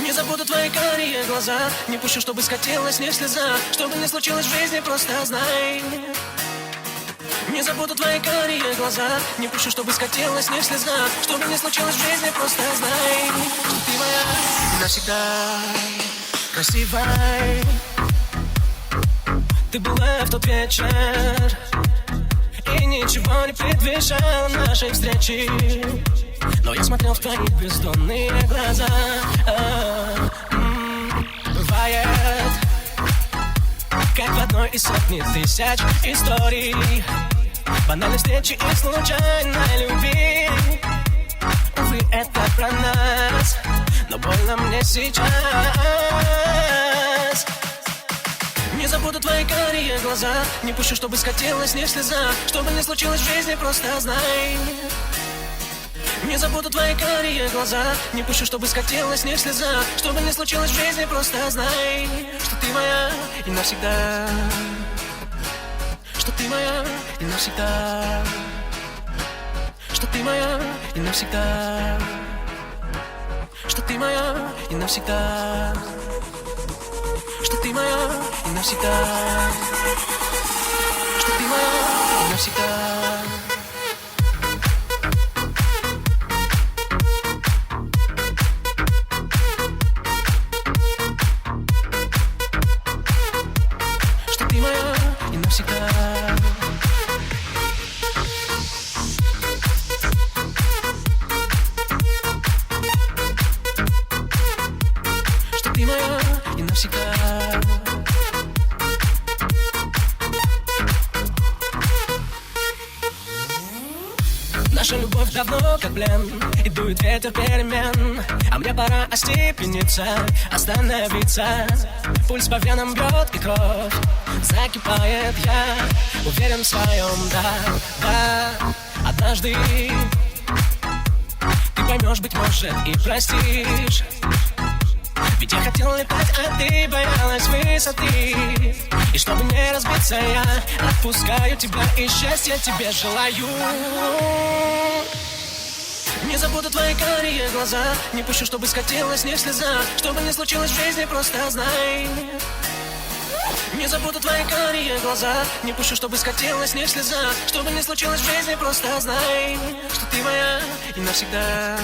Не забуду твои карие глаза, не пущу, чтобы скатилась не слеза. Что бы ни случилось в жизни, просто знай. Не забуду твои карие глаза, не пущу, чтобы скатилась не слеза. Что бы ни случилось в жизни, просто знай, что ты моя навсегда красивая. Ты была в тот вечер, и ничего не предвещало нашей встречи. Но я смотрел в твои бездонные глаза. Бывает, как в одной из сотни тысяч историй, банальной встречи и случайной любви. Увы, это про нас, но больно мне сейчас. Не забуду твои карие глаза, не пущу, чтобы скатилась не слеза. Что бы ни случилось в жизни, просто знай. Не забуду твои карие глаза, не пущу, чтобы скатилась не слеза. Что бы ни случилось в жизни, просто знай, что ты моя и навсегда. Что ты моя и навсегда. Что ты моя и навсегда. Что ты моя и навсегда. Что ты моя и навсегда. Что ты моя и навсегда. Что ты моя и навсегда. Что ты моя и навсегда. Наша любовь давно как плен, и дует ветер перемен. А мне пора остепениться, остановиться. Пульс по венам бьет и кровь закипает. Я уверен в своем, да. Однажды ты поймешь, быть может, и простишь. Ведь я хотел летать, а ты боялась высоты. И чтобы не разбиться, я отпускаю тебя и счастья тебе желаю. Не забуду твои карие глаза, не пущу, чтобы скатилась не слеза. Что бы ни случилось в жизни, просто знай. Не забуду твои карие глаза, не пущу, чтобы скатилась не слеза. Что бы ни случилось в жизни, просто знай, что ты моя и навсегда.